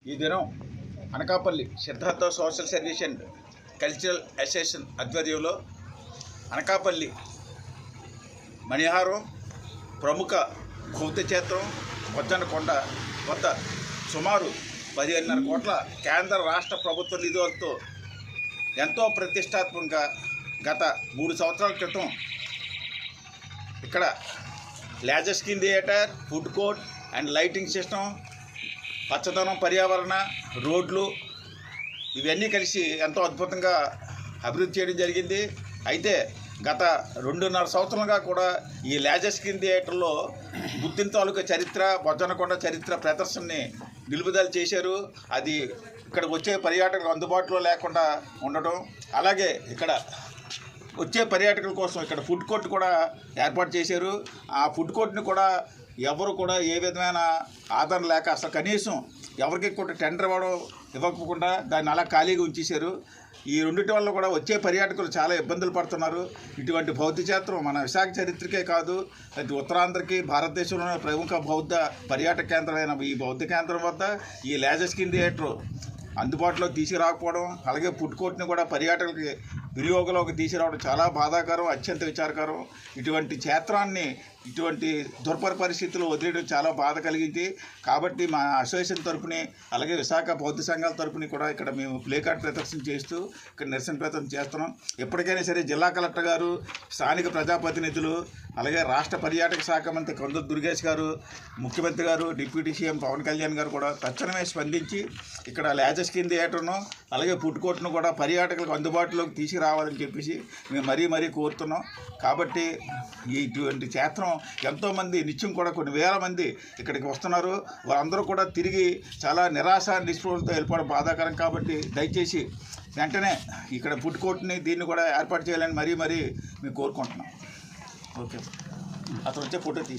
ఈ దినం Anakapalli Siddhartha social service and cultural association ఆధ్వర్యంలో అనకాపల్లి మణిహారం ప్రముఖ బౌద్ధ క్షేత్రం బొజ్జన్నకొండ వద్ద సుమారు 15.5 కోట్ల కేంద్ర రాష్ట్ర ప్రభుత్వ నిధులతో ఎంతో ప్రతిష్టాత్మకంగా గత 3 సంవత్సరాల క్రితం ఇక్కడ laser screen theatre, food court and lighting system, పచ్చదనం, పర్యావరణ, రోడ్లు ఇవన్నీ కలిసి ఎంతో అద్భుతంగా అభివృద్ధి చేయడం జరిగింది. అయితే గత 2.5 సంవత్సరాలుగా కూడా ఈ లేజర్ స్క్రీన్ థియేటర్లో బుద్ధిని తాలూకా చరిత్ర, బొజ్జన్నకొండ చరిత్ర ప్రదర్శనని నిలుపుదల చేశారు. అది ఇక్కడికి వచ్చే పర్యాటకులకు అందుబాటులో లేకుండా ఉండడం, అలాగే ఇక్కడ వచ్చే పర్యాటకుల కోసం ఇక్కడ ఫుడ్ కోర్ట్ కూడా ఏర్పాటు చేశారు. ఆ ఫుడ్ కోర్ట్ని కూడా ఎవరు కూడా ఏ విధమైన ఆదరణ లేక అసలు కనీసం ఎవరికి కూడా టెండర్ ఇవ్వకుండా దాన్ని అలా ఖాళీగా ఉంచేశారు. ఈ రెండింటి వల్ల కూడా వచ్చే పర్యాటకులు చాలా ఇబ్బందులు పడుతున్నారు. ఇటువంటి బౌద్ధ క్షేత్రం మన విశాఖ చరిత్రకే కాదు, అది ఉత్తరాంధ్రకి భారతదేశంలోనే ప్రముఖ బౌద్ధ పర్యాటక కేంద్రమైన ఈ బౌద్ధ కేంద్రం వద్ద ఈ లేజర్ స్క్రీన్ థియేటర్ అందుబాటులో తీసుకురాకపోవడం, అలాగే ఫుడ్ కోర్ట్ని కూడా పర్యాటకులకి వినియోగంలోకి తీసుకురావడం చాలా బాధాకరం, అత్యంత విచారకరం. ఇటువంటి క్షేత్రాన్ని ఇటువంటి దుర్భర పరిస్థితుల్లో వదిలేయడం చాలా బాధ కలిగింది. కాబట్టి మా అసోసియేషన్ తరపుని, అలాగే విశాఖ బౌద్ధ సంఘాల తరపుని కూడా ఇక్కడ మేము ప్లే కార్డ్ ప్రదర్శన చేస్తూ ఇక్కడ నిరసన ప్రదర్శన చేస్తున్నాం. ఎప్పటికైనా సరే జిల్లా కలెక్టర్ గారు, స్థానిక ప్రజాప్రతినిధులు, అలాగే రాష్ట్ర పర్యాటక శాఖ మంత్రి కొండ దుర్గేష్ గారు, ముఖ్యమంత్రి గారు, డిప్యూటీ సీఎం పవన్ కళ్యాణ్ గారు కూడా తక్షణమే స్పందించి ఇక్కడ లేజర్ స్క్రీన్ థియేటర్ను అలాగే ఫుడ్ కోర్ట్ను కూడా పర్యాటకులకు అందుబాటులోకి తీసుకురావాలని చెప్పేసి మేము మరీ కోరుతున్నాం. కాబట్టి ఇటువంటి క్షేత్రం ఎంతోమంది నిత్యం కూడా కొన్ని వేల మంది ఇక్కడికి వస్తున్నారు. వారందరూ కూడా తిరిగి చాలా నిరాశ నిస్పృహలతో వెళ్ళిపోవడం బాధాకరం. కాబట్టి దయచేసి వెంటనే ఇక్కడ ఫుడ్ కోర్ట్ని దీన్ని కూడా ఏర్పాటు చేయాలని మరీ మేము కోరుకుంటున్నాం. ఓకే, అతను వచ్చే ఫోటో తీసి